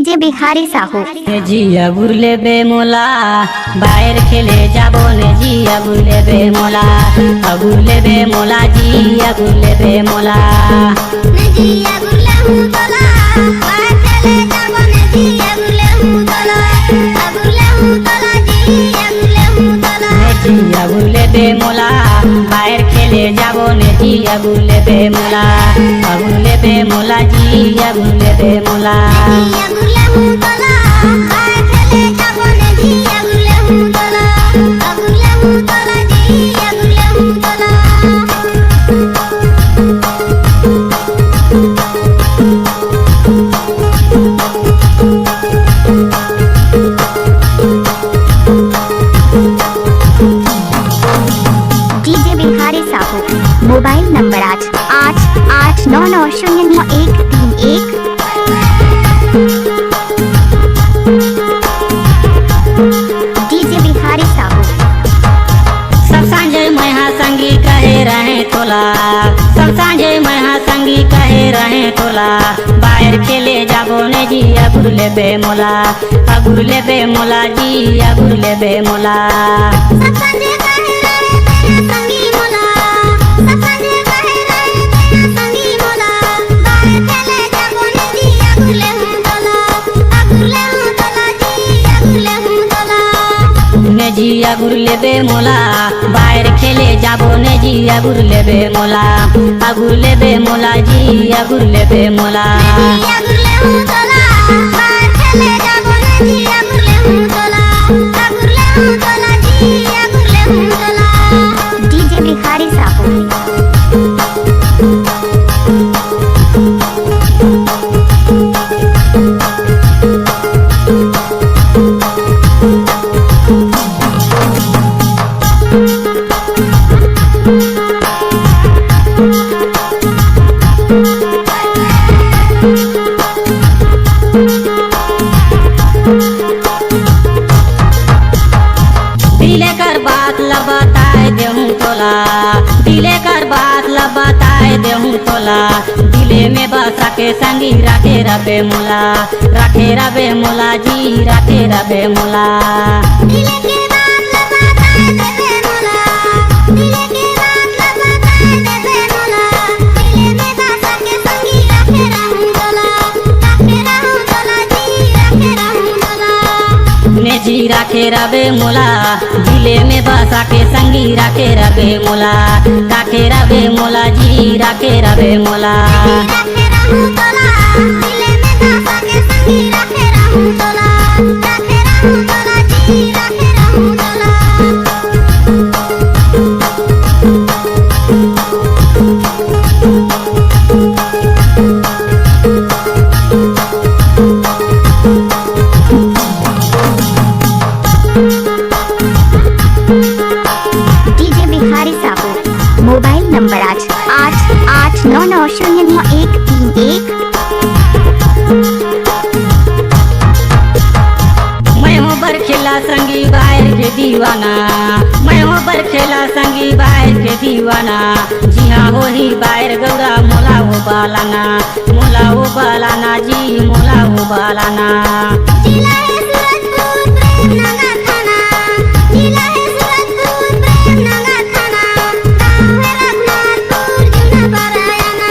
DJ Bihari Sahu जिया बुरले बे मोला बाहर खेले जाबो ने जिया बुरले बे मोला अबुरले बे मोला जिया बुरले बे मोला जिया बुरले हूँ तोला बाहर खेले जाबो ने जिया बुरले हूँ तोला अबुरले हूँ तोला जिया बुरले हूँ तोला जिया बुरले बे मोला बाहर खेले जाबो ने जिया बुरले बे मोला अबुरले बे मोला जिया बुरले बे मोला जिया बुरले हूँ तोला बाहर खेले जाबो ने जिया बुरले हूँ तोला अबुरले हूँ तोला जिया बुरले हूँ तोला DJ Bihari Sahu mobile number 8889909131। DJ Bihari Sahu सब सांझे मैं संगी कहे रहे तोला सब सांझे मैं संगी कहे रहे तोला बाहर खेले जाबो ने जी अबुरले बे मोला अबुरले बे मोला जी अबुरले बे मोला सब संगे कहे रहे तेरा संगी मोला सब संगे कहे रहे तेरा संगी मोला बाहर खेले जाबो ने जी अबुरले हूँ तोला अबुरले हूँ तोला जी अबुरले हूँ तोला ने जी अबुरले बे मोला बाहर खेले जाबो ने जी अबुरले बे मोला अबुरले बे मोला जी अबुरले बे मोला अबुरले हूँ तोला बाहर खेले जाबो ने जी अबुरले हूँ तोला अबुरले हूँ तोला जी अबुरले हूँ तोला। डीजे बिहारी साहू दिले कर बात ला बताए देहूँ तोला दिले कर बात ला बताए देहूँ तोला दिले में बसा के संगी रखे रबे मोला रखे रबे मोला जी रखे रबे मोला दिले के बात बताए देबे मोला दिले के बात बताए देबे मोला दिले में बसा के संगी रखे रहूं तोला जी रखे रहूं तोला ने जी रखे रबे मोला दिले में बसा के संगी रखे रबे मोला रखे रबे मोला जी रखे रबे मोला रखे रहूं तोला दिले में बसा के संगी रखे रहूं तोला जी रखे रहूं तोला। DJ Bihari Sahu mobile number 8889909131। मैं हूँ बरखेला संगी बाहर के दीवाना मैं हूँ बरखेला संगी बाहर के दीवाना जी हाँ हो ही बाहर गौरा मोला हो बालाना जी मोला हो बालाना जिला है सूरजपुर प्रेम नगर थाना जिला है सूरजपुर प्रेम नगर थाना गाँव है रघुनाथपुर जुना पारायणा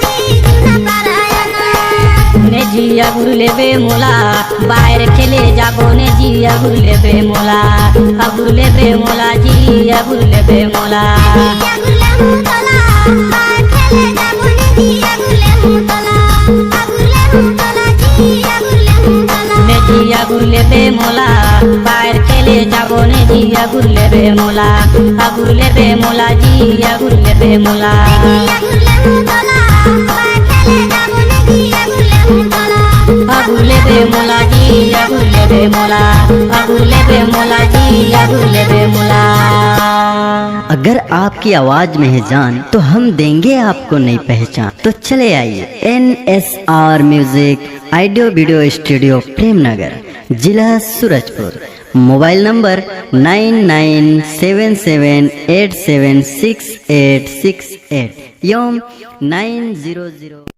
जी जुना पारायणा। ने जी अबुरले बे मोला बाहर खेले जाबो ने जी अबुरले बे मोला अबुरले बे मोला जी अबुरले बे मोला अबुरले हूँ तोला बाहर खेले जाबो ने जी अबुरले हूँ तोला अबुरले हूँ तोला जी अबुरले हूँ तोला ने जी अबुरले बे मोला बाहर खेले जाबो ने जी अबुरले बे मोला अबुरले बे मोला जी अबुरले बे मोला अबुरले हूँ तोला बाहर खेले जाबो ने जी अबुरले हूँ तोला अबुरले बे मोला जी अबुरले बे मोला अबुरले बे मोला जी अबुरले बे मोला। अगर आपकी आवाज में है जान तो हम देंगे आपको नई पहचान। तो चले आइए NSR music audio video studio Premnagar जिला सूरजपुर। मोबाइल नंबर 9977876868 एवं 900